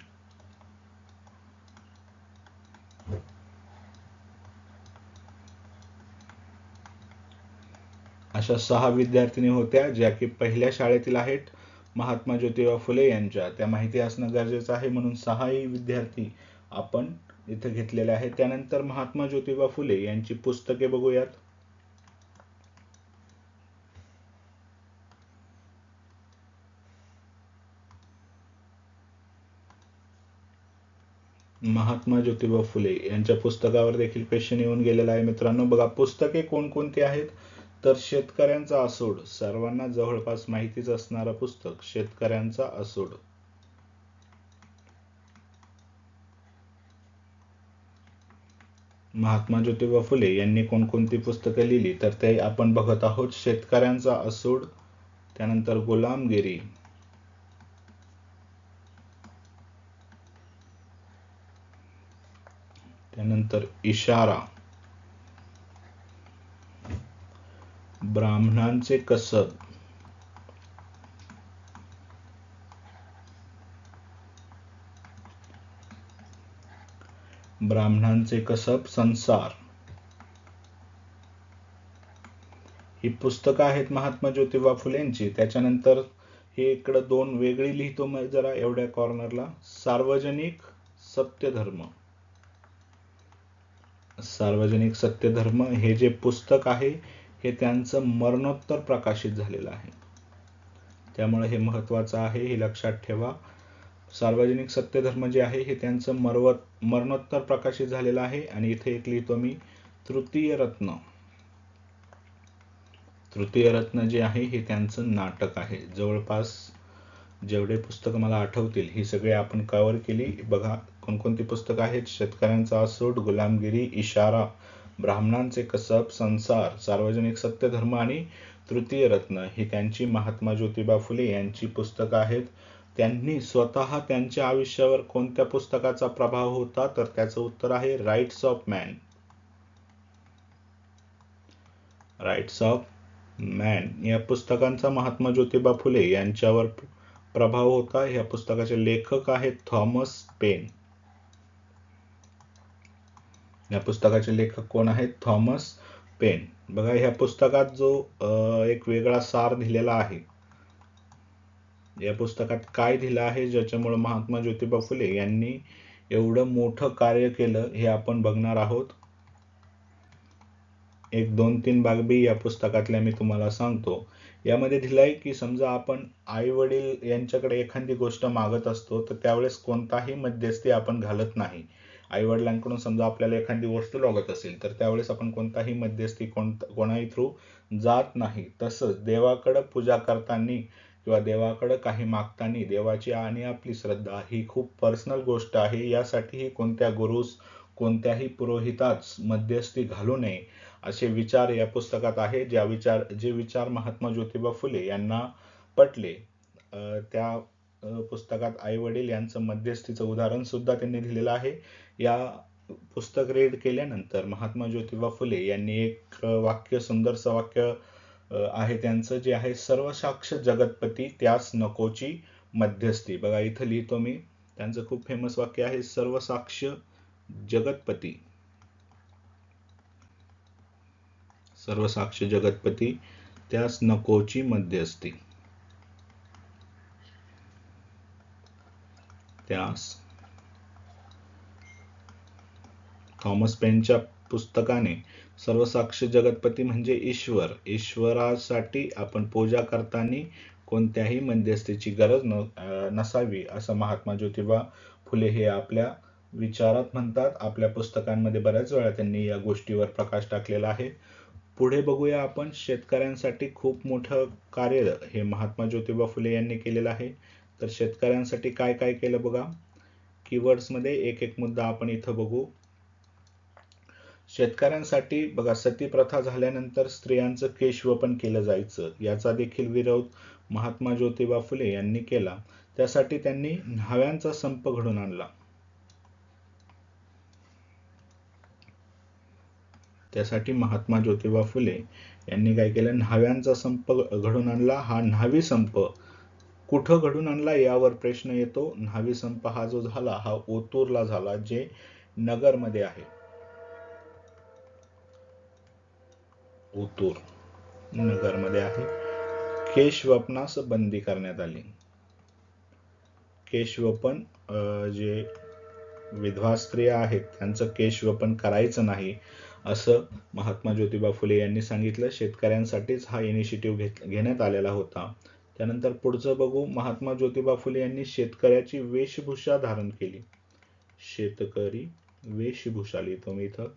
अशा 6 विद्यार्थिनी होत्या ज्या की पहिल्या शाळेतील आहेत महात्मा ज्योतिबा फुले यांच्या. त्या माहिती असणं गरजेचं आहे, म्हणून 6ही विद्यार्थी आपण इथे घेतलेले आहेत. त्यानंतर महात्मा ज्योतिबा फुले यांची पुस्तके बघूयात. महात्मा ज्योतिबा फुले यांच्या पुस्तकावर देखील क्वेश्चन येऊन गेलेला आहे मित्रांनो. बघा, पुस्तके कोणकोणती आहेत, तर शेतकऱ्यांचा असूड, सर्वांना जवळपास माहितीच असणारं पुस्तक शेतकऱ्यांचा असूड. महात्मा ज्योतिबा फुले यांनी कोणकोणती पुस्तकं लिहिली तर ते आपण बघत आहोत. शेतकऱ्यांचा असूड, त्यानंतर गुलामगिरी, त्यानंतर इशारा, ब्राह्मणांचे कसब, ब्राह्मणांचे कसब, संसार, ही पुस्तकं आहेत महात्मा ज्योतिबा फुलेंची. त्याच्यानंतर हे इकडं दोन वेगळी लिहितो मग जरा एवढ्या कॉर्नरला. सार्वजनिक सत्यधर्म, सार्वजनिक सत्यधर्म हे जे पुस्तक आहे हे त्यांचं मरणोत्तर प्रकाशित झालेलं आहे, त्यामुळे हे महत्वाचं आहे, हे लक्षात ठेवा. सार्वजनिक सत्यधर्म जे आहे हे त्यांचं मरणोत्तर प्रकाशित झालेलं आहे. आणि इथे एक लिहितो मी तृतीय रत्न. तृतीय रत्न जे आहे हे त्यांचं नाटक आहे. जवळपास जेवढे पुस्तकं मला आठवतील ही सगळे आपण कव्हर केली. बघा कोणकोणती पुस्तकं आहेत. शेतकऱ्यांचा असूड, गुलामगिरी, इशारा, ब्राह्मणांचे कसब, संसार, सार्वजनिक सत्यधर्म आणि तृतीय रत्न ही त्यांची महात्मा ज्योतिबा फुले यांची पुस्तकं आहेत. त्यांनी स्वतः त्यांच्या आयुष्यावर कोणत्या पुस्तकाचा प्रभाव होता तर त्याचं उत्तर आहे rights of man. Rights of man या पुस्तकांचा महात्मा ज्योतिबा फुले यांच्यावर प्रभाव होता. या पुस्तकाचे लेखक आहेत थॉमस पेन. या पुस्तकाचे लेखक कोण आहेत? Thomas pen. बघा ह्या पुस्तकात जो एक वेगळा सार दिलेला आहे, या पुस्तकात काय दिलं आहे ज्याच्यामुळे महात्मा ज्योतिबा फुले यांनी एवढं मोठं कार्य केलं हे आपण बघणार आहोत. एक 2-3 बाबी या पुस्तकातल्या मी तुम्हाला सांगतो. यामध्ये दिलंय की समजा आपण आई वडील यांच्याकडे एखादी गोष्ट मागत असतो तर त्यावेळेस कोणताही मध्यस्थी आपण घालत नाही. आई वडिलांकडून समजा आपल्याला एखादी वस्तू लागत असेल तर त्यावेळेस आपण कोणताही मध्यस्थी कोणाही थ्रू जात नाही. तसंच देवाकडे पूजा करताना किंवा देवाकडे काही मागताना देवाची आणि आपली श्रद्धा ही खूप पर्सनल गोष्ट आहे. यासाठी कोणत्या गुरुस कोणत्याही पुरोहिताच मध्यस्थी घालू नये असे विचार या पुस्तकात आहे. जे विचार महात्मा ज्योतिबा फुले यांना पटले. त्या पुस्तकात आई वडील यांचं मध्यस्थीचं उदाहरण सुद्धा त्यांनी दिलेलं आहे. या पुस्तक रीड केल्यानंतर महात्मा ज्योतिबा फुले यांनी एक वाक्य, सुंदरचं वाक्य आहे त्यांचं, जे आहे सर्वसाक्ष जगतपती त्यास नकोची मध्यस्थी. बघा इथं लिहितो मी, त्यांचं खूप फेमस वाक्य आहे, सर्वसाक्ष जगतपती, सर्वसाक्ष जगतपती त्यास नकोची मध्यस्थी. त्यास थॉमस पेनच्या पुस्तकाने सर्वसाक्ष जगतपती म्हणजे ईश्वर, ईश्वरासाठी आपण पूजा करताना कोणत्याही मध्यस्थीची गरज नसावी असं महात्मा ज्योतिबा फुले हे आपल्या विचारात म्हणतात. आपल्या पुस्तकांमध्ये बऱ्याच वेळा त्यांनी या गोष्टीवर प्रकाश टाकलेला आहे. पुढे बघूया आपण. शेतकऱ्यांसाठी खूप मोठं कार्य हे महात्मा ज्योतिबा फुले यांनी केलेलं आहे. तर शेतकऱ्यांसाठी काय काय केलं बघा. कीवर्ड्स मध्ये एक एक मुद्दा आपण इथं बघू. शेतकऱ्यांसाठी बघा, सती प्रथा झाल्यानंतर स्त्रियांचं केशवपन केलं जायचं, याचा देखील विरोध महात्मा ज्योतिबा फुले यांनी केला. त्यासाठी त्यांनी न्हाव्यांचा संप घडून आणला. त्यासाठी महात्मा ज्योतिबा फुले यांनी काय केलं? न्हाव्यांचा संप घडून आणला. हा न्हावी संप कुठं घडून आणला यावर प्रश्न येतो. न्हावी संप हा जो झाला हा ओतूरला झाला, जे नगरमध्ये आहे. ओतूर नगरमध्ये आहे. केशवपनास बंदी करण्यात आली. केशवपन, जे विधवा स्त्रिया आहेत त्यांचं केशवपन करायचं नाही असं महात्मा ज्योतिबा फुले यांनी सांगितलं. शेतकऱ्यांसाठीच हा इनिशिएटिव्ह घेण्यात आलेला होता. त्यानंतर पुढचं बघू. महात्मा ज्योतिबा फुले यांनी शेतकऱ्याची वेशभूषा धारण केली. शेतकरी वेशभूषा लिहितो मी इथं.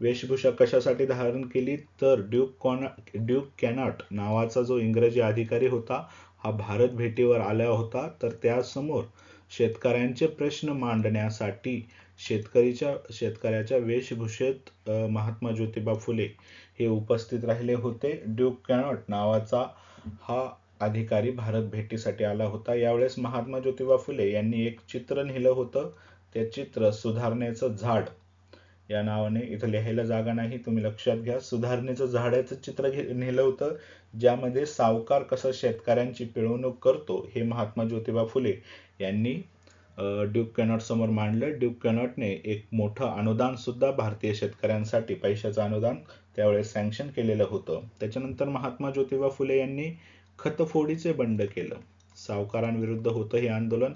वेशभूषा कशासाठी धारण केली तर ड्यूक कॅनॉट नावाचा जो इंग्रजी अधिकारी होता हा भारत भेटीवर आला होता. तर त्यासमोर शेतकऱ्यांचे प्रश्न मांडण्यासाठी शेतकऱ्याच्या वेशभूषेत महात्मा ज्योतिबा फुले हे उपस्थित राहिले होते. ड्यूक कॅनॉट नावाचा हा अधिकारी भारत भेटीसाठी आला होता. यावेळेस महात्मा ज्योतिबा फुले यांनी एक चित्र नेलं होतं. ते चित्र सुधारणेचं झाड या नावाने, इथं लिहायला जागा नाही, तुम्ही लक्षात घ्या. सुधारणेचं झाडाचं चित्र नेलं होतं, ज्यामध्ये सावकार कसं शेतकऱ्यांची पिळवणूक करतो हे महात्मा ज्योतिबा फुले यांनी ड्यूक कॅनॉट समोर मांडलं. ड्यूक कॅनॉटने एक मोठं अनुदान सुद्धा भारतीय शेतकऱ्यांसाठी, पैशाचं अनुदान त्यावेळेस सँक्शन केलेलं होतं. त्याच्यानंतर महात्मा ज्योतिबा फुले यांनी खतफोडीचे बंड केलं. सावकारांविरुद्ध होतं हे आंदोलन.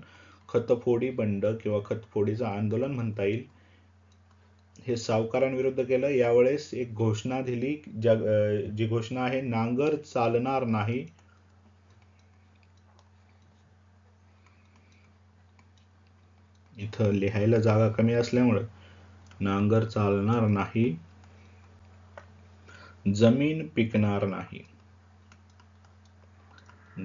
खतफोडी बंड किंवा खतफोडीचं आंदोलन म्हणता येईल. हे सावकारांविरुद्ध केलं. यावेळेस एक घोषणा दिली, जी घोषणा आहे, नांगर चालणार नाही. इथं लिहायला जागा कमी असल्यामुळे नांगर चालणार नाही, जमीन पिकणार नाही.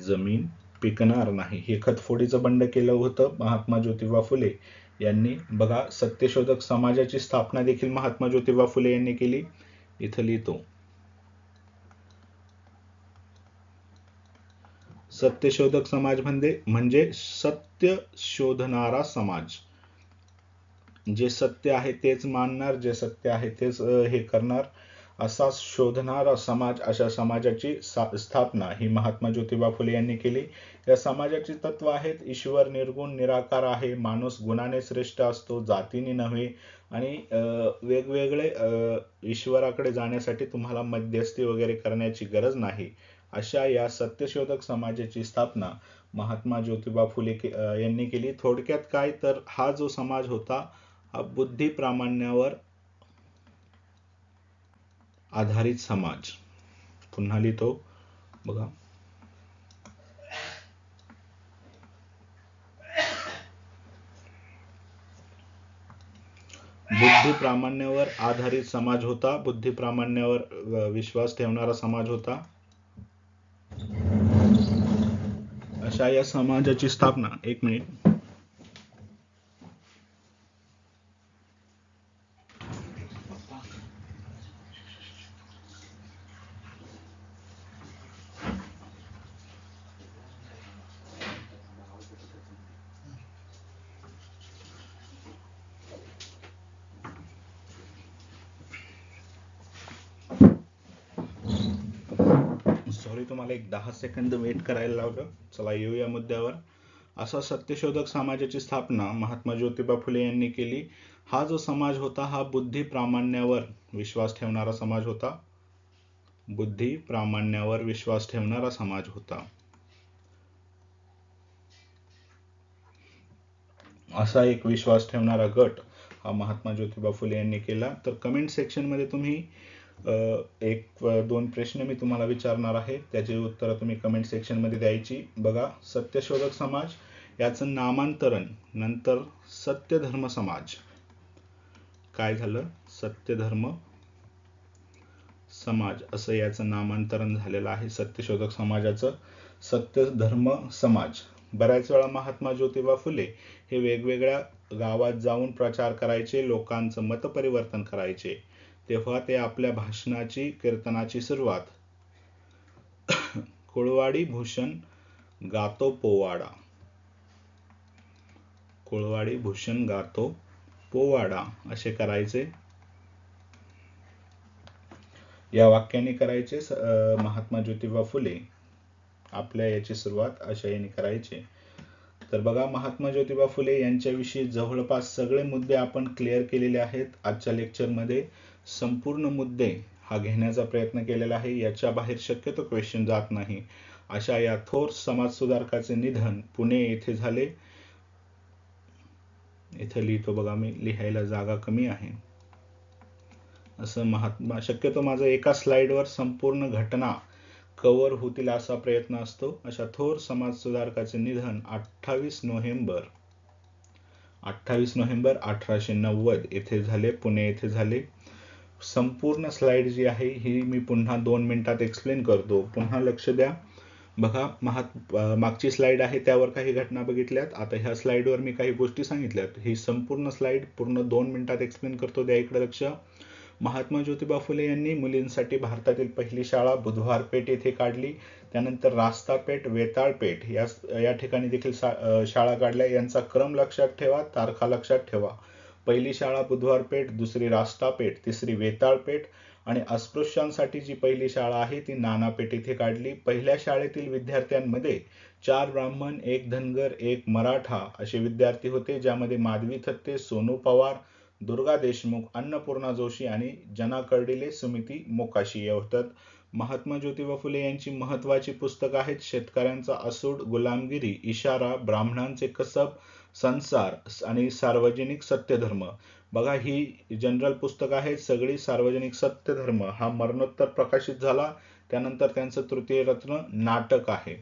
जमीन पिकणार नाही हे खतफोडीचं बंड केलं होतं महात्मा ज्योतिबा फुले यांनी. बघा, सत्यशोधक समाजाची स्थापना देखील महात्मा ज्योतिबा फुले यांनी केली. इथं लिहितो, सत्यशोधक समाज म्हणजे सत्य शोधणारा समाज. जे सत्य आहे तेच मानणार, जे सत्य आहे तेच हे करणार, असा शोधणारा समाज, अशा समाजाची स्थापना ही महात्मा ज्योतिबा फुले यांनी केली. या समाजाची तत्व आहेत, ईश्वर निर्गुण निराकार आहे, माणूस गुणाने श्रेष्ठ असतो, जातीने नव्हे, आणि वेगवेगळे ईश्वराकडे जाण्यासाठी तुम्हाला मध्यस्थी वगैरे करण्याची गरज नाही. अशा या सत्यशोधक समाजाची स्थापना महात्मा ज्योतिबा फुले यांनी केली. थोडक्यात काय तर हा जो समाज होता हा बुद्धी प्रामाण्यावर आधारित समाज. पुन्हा लिहितो, बघा, बुद्धी प्रामाण्यावर आधारित समाज होता. बुद्धी प्रामाण्यावर विश्वास ठेवणारा समाज होता. अशा या समाजाची स्थापना, एक मिनिट, सॉरी, तुम्हाला एक 10 सेकंद वेट करायला लावलं. चला येऊया मुद्द्यावर. असा सत्यशोधक समाजाची स्थापना महात्मा ज्योतिबा फुले यांनी केली. हा जो समाज होता हा बुद्धी प्रामाण्यावर विश्वास ठेवणारा समाज होता. बुद्धी प्रामाण्यावर विश्वास ठेवणारा समाज होता. असा एक विश्वास ठेवणारा गट हा महात्मा ज्योतिबा फुले यांनी केला. तर कमेंट सेक्शन मध्ये तुम्ही एक दोन प्रश्न मी तुम्हाला विचारणार आहे, त्याची उत्तरं तुम्ही कमेंट सेक्शन मध्ये द्यायची. बघा, सत्यशोधक समाज याचं नामांतरण नंतर सत्यधर्म समाज काय झालं, सत्यधर्म समाज असं याचं नामांतरण झालेलं आहे. सत्यशोधक समाजाचं सत्यधर्म समाज. बऱ्याच वेळा महात्मा ज्योतिबा फुले हे वेगवेगळ्या गावात जाऊन प्रचार करायचे, लोकांचं मत परिवर्तन करायचे. तेव्हा ते आपल्या भाषणाची, कीर्तनाची सुरुवात कुळवाडी भूषण गातो पोवाडा, कुळवाडी भूषण गातो पोवाडा असे करायचे. या वाक्याने करायचे. महात्मा ज्योतिबा फुले आपल्या याची सुरुवात अशा याने करायचे. तर बघा, महात्मा ज्योतिबा फुले यांच्याविषयी जवळपास सगळे मुद्दे आपण क्लिअर केलेले आहेत. आजच्या लेक्चरमध्ये संपूर्ण मुद्दे हा घेण्याचा प्रयत्न केलेला आहे. याच्या बाहेर शक्यतो क्वेश्चन जात नाही. अशा या थोर समाजसुधारकाचे निधन पुणे येथे झाले. इथे लिहितो, बघा, मी लिहायला जागा कमी आहे. असं महात्मा, शक्यतो माझं एका स्लाइडवर संपूर्ण घटना कव्हर होतील असा प्रयत्न असतो. अशा थोर समाजसुधारकाचे निधन 28 नोव्हेंबर 1890 येथे झाले, पुणे येथे झाले. संपूर्ण स्लाइड जी आहे ही मी पुन्हा 2 मिनिटात एक्सप्लेन करतो. पुन्हा लक्ष द्या. बघा, मागची स्लाइड आहे त्यावर काही घटना बघितल्यात. आता ह्या स्लाइडवर मी काही गोष्टी सांगितल्यात. ही संपूर्ण स्लाइड पूर्ण 2 मिनिटात एक्सप्लेन करतो, द्या इकडे लक्ष. महात्मा ज्योतिबा फुले यांनी मुलींसाठी भारतातील पहिली शाळा बुधवार पेठ येथे काढली. त्यानंतर रास्तापेठ, वेताळपेठ या ठिकाणी देखील शाळा काढल्या. यांचा क्रम लक्षात ठेवा, तारखा लक्षात ठेवा. पहिली शाळा बुधवार पेठ, दुसरी रास्तापेठ, तिसरी वेताळपेठ आणि अस्पृश्यांसाठी जी पहिली शाळा आहे ती नानापेठ येथे काढली. पहिल्या शाळेतील विद्यार्थ्यांमध्ये 4 ब्राह्मण, 1 धनगर, 1 मराठा असे विद्यार्थी होते, ज्यामध्ये माधवी थत्ते, सोनू पवार, दुर्गा देशमुख, अन्नपूर्णा जोशी आणि जना कर्डिले, सुमिती मोकाशी या होतात. महात्मा ज्योतिबा फुले यांची महत्वाची पुस्तकं आहेत शेतकऱ्यांचा असूड, गुलामगिरी, इशारा, ब्राह्मणांचे कसब, संसार आणि सार्वजनिक सत्यधर्म. बघा, ही जनरल पुस्तकं आहेत सगळी. सार्वजनिक सत्यधर्म हा मरणोत्तर प्रकाशित झाला. त्यानंतर त्यांचं तृतीय रत्न नाटक आहे.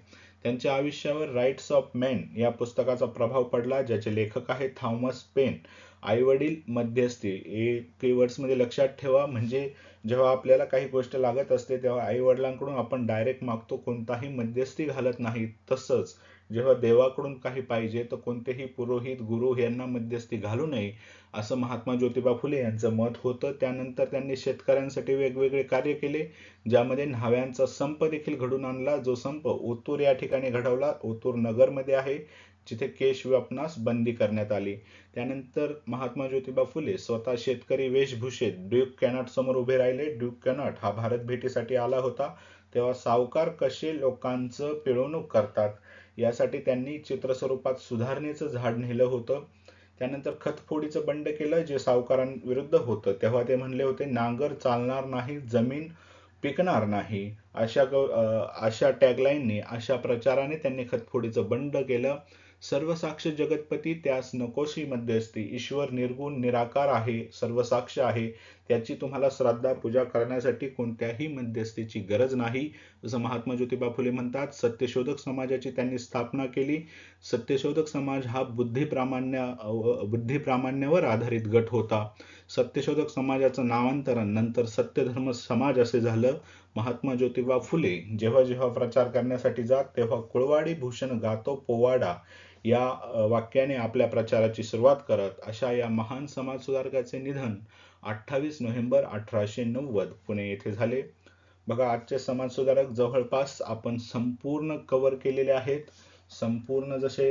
त्यांच्या आयुष्यावर राईट्स ऑफ मॅन या पुस्तकाचा प्रभाव पडला, ज्याचे लेखक आहेत थॉमस पेन. आईवडील मध्यस्थी हे कीवर्ड्स मध्ये लक्षात ठेवा. म्हणजे जेव्हा आपल्याला काही गोष्ट लागत असते तेव्हा आई वडिलांकडून आपण डायरेक्ट मागतो, कोणताही मध्यस्थी घालत नाही. तसंच जेव्हा देवाकडून काही पाहिजे तर कोणतेही पुरोहित, गुरु यांना मध्यस्थी घालू नये, असं महात्मा ज्योतिबा फुले यांचं मत होतं. त्यानंतर त्यांनी शेतकऱ्यांसाठी वेगवेगळे कार्य केले, ज्यामध्ये न्हाव्यांचा संप देखील घडून आणला. जो संप ओतूर या ठिकाणी घडवला. ओतूर नगरमध्ये आहे, जिथे केश व्यापनास बंदी करण्यात आली. त्यानंतर महात्मा ज्योतिबा फुले स्वतः शेतकरी वेशभूषेत ड्यूक कॅनॉट समोर उभे राहिले. ड्यूक कॅनॉट हा भारत भेटीसाठी आला होता. तेव्हा सावकार कसे लोकांचं पिळवणूक करतात यासाठी त्यांनी चित्रस्वरूपात सुधारणेचं झाड नेलं होतं. त्यानंतर खतफोडीचं बंड केलं, जे सावकारांविरुद्ध होतं. तेव्हा ते म्हणले होते, नांगर चालणार नाही, जमीन पिकणार नाही. अशा टॅगलाईनने, अशा प्रचाराने त्यांनी खतफोडीचं बंड केलं. सर्वसाक्ष जगतपती, त्यास नकोशी मध्यस्थी. ईश्वर निर्गुण निराकार आहे, सर्वसाक्ष आहे. त्याची तुम्हाला श्रद्धा पूजा करण्यासाठी कोणत्याही मध्यस्थीची गरज नाही, जसं महात्मा ज्योतिबा फुले म्हणतात. सत्यशोधक समाजाची त्यांनी स्थापना केली. सत्यशोधक समाज हा बुद्धिप्रामाण्यावर आधारित गट होता. सत्यशोधक समाजाचं नामांतरण नंतर सत्यधर्म समाज असे झालं. महात्मा ज्योतिबा फुले जेव्हा जेव्हा प्रचार करण्यासाठी जात तेव्हा कुळवाडी भूषण गातो पोवाडा या वाक्याने आपल्या प्रचाराची सुरुवात करत. अशा या महान समाजसुधारकाचे निधन 28 नोव्हेंबर 1890 पुणे येथे झाले. बघा, आजचे समाजसुधारक जवळपास आपण संपूर्ण कव्हर केलेले आहेत. संपूर्ण जसे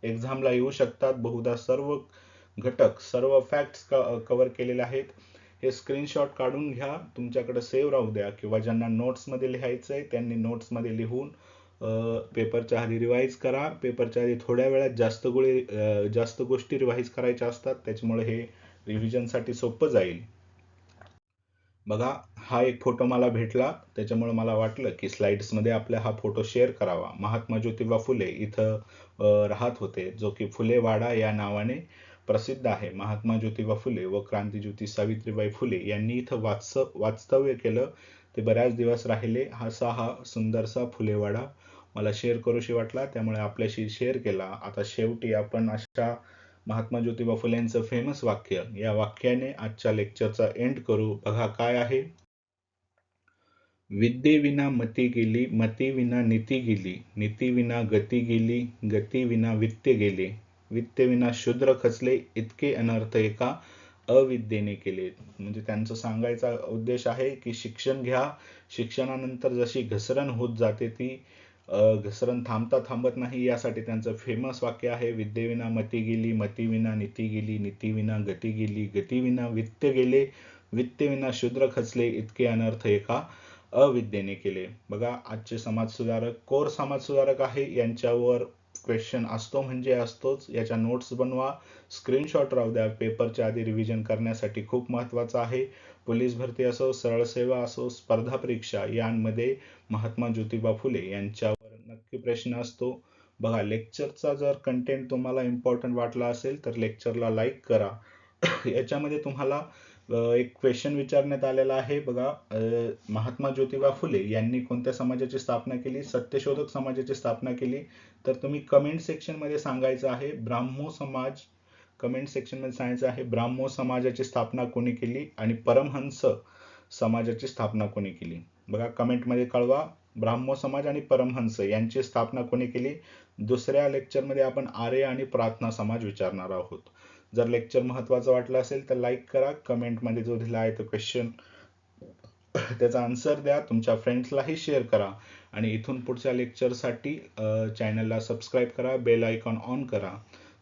एक्झामला येऊ शकतात, बहुधा सर्व घटक, सर्व फॅक्ट्स कव्हर केलेले आहेत. हे स्क्रीनशॉट काढून घ्या, तुमच्याकडे सेव्ह राहू द्या, किंवा ज्यांना नोट्समध्ये लिहायचं आहे त्यांनी नोट्समध्ये लिहून पेपरच्या आधी रिवाईज करा. पेपरच्या आधी थोड्या वेळात जास्त गोष्टी रिवाईज करायच्या असतात, त्याच्यामुळे हे रिव्हिजनसाठी सोपं जाईल. बघा, हा एक फोटो मला भेटला, त्याच्यामुळे मला वाटलं की स्लाइड्समध्ये आपल्या हा फोटो शेअर करावा. महात्मा ज्योतिबा फुले इथं राहत होते, जो की फुलेवाडा या नावाने प्रसिद्ध आहे. महात्मा ज्योतिबा फुले व क्रांतिज्योती सावित्रीबाई फुले यांनी इथं वास्तव्य केलं. ते बऱ्याच दिवस राहिले. हा सुंदरसा फुलेवाडा मला शेअर करूशी वाटला, त्यामुळे आपल्याशी शेअर केला. आता शेवटी आपण अशा महात्मा ज्योतिबा फुलेंचं फेमस वाक्य, या वाक्याने आजच्या लेक्चरचा एंड करू. बघा काय आहे. विद्येविना मती गेली, मतीविना नीती गेली, नीतीविना गती गेली, गतीविना वित्त गेले, वित्तविना शूद्र खचले, इतके अनर्थ एका अविद्येने केले. म्हणजे त्यांचा सांगायचा उद्देश आहे की शिक्षण घ्या, शिक्षणानंतर जशी घसरण होत जाते ती घसरण थांबत नाही, यासाठी त्यांचं फेमस वाक्य आहे, विद्येविना मती गेली, मतीविना नीती गेली, नीतीविना गती गेली, गतीविना वित्त गेले, वित्तविना शूद्र खचले, इतके अनर्थ एका अविद्येने केले. बघा, आजचे समाजसुधारक कोर समाजसुधारक आहे, यांच्यावर क्वेश्चन असतो म्हणजे असतोच. याच्या नोट्स बनवा, स्क्रीनशॉट राहू द्या, पेपरच्या आधी रिव्हिजन करण्यासाठी खूप महत्त्वाचं आहे. पोलीस भरती असो, सरळ सेवा असो, स्पर्धा परीक्षा यांमध्ये महात्मा ज्योतिबा फुले यांच्यावर नक्की प्रश्न असतो. बघा, लेक्चरचा जर कंटेंट तुम्हाला इम्पॉर्टंट वाटला असेल तर लेक्चरला लाईक करा. याच्यामध्ये तुम्हाला एक क्वेश्चन विचारण्यात आलेला आहे. बघा, महात्मा ज्योतिबा फुले यांनी कोणत्या समाजाची स्थापना केली? सत्यशोधक समाजाची स्थापना केली. तर तुम्ही कमेंट सेक्शन मध्ये सांगायचं आहे ब्राह्मो समाज. कमेंट सेक्शन मध्ये सांगायचं आहे ब्राह्मो समाजाची स्थापना कोणी केली आणि परमहंस समाजाची स्थापना कोणी केली. बघा कमेंटमध्ये कळवा. ब्राह्मो समाज आणि परमहंस यांची स्थापना कोणी केली? दुसऱ्या लेक्चरमध्ये आपण आर्य आणि प्रार्थना समाज विचारणार आहोत. जर लेक्चर महत्त्वाचं वाटलं असेल तर लाईक करा. कमेंटमध्ये जो दिला आहे तो क्वेश्चन त्याचा आन्सर द्या. तुमच्या फ्रेंड्सलाही शेअर करा आणि इथून पुढच्या लेक्चरसाठी चॅनलला सबस्क्राईब करा, बेल आयकॉन ऑन करा.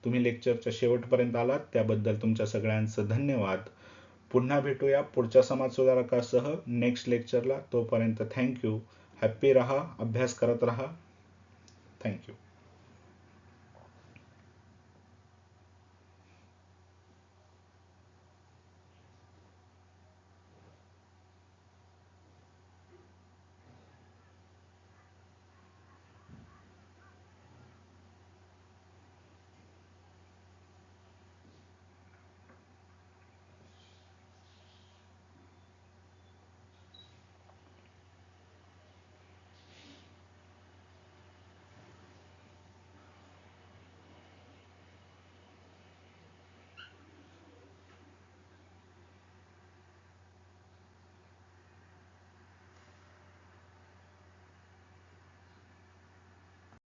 तुम्ही लेक्चरच्या शेवटपर्यंत आलात त्याबद्दल तुमच्या सगळ्यांचं धन्यवाद. पुन्हा भेटूया पुढच्या समाज सुधारकासह नेक्स्ट लेक्चरला. तोपर्यंत थँक्यू. हॅप्पी राहा, अभ्यास करत राहा. थँक्यू.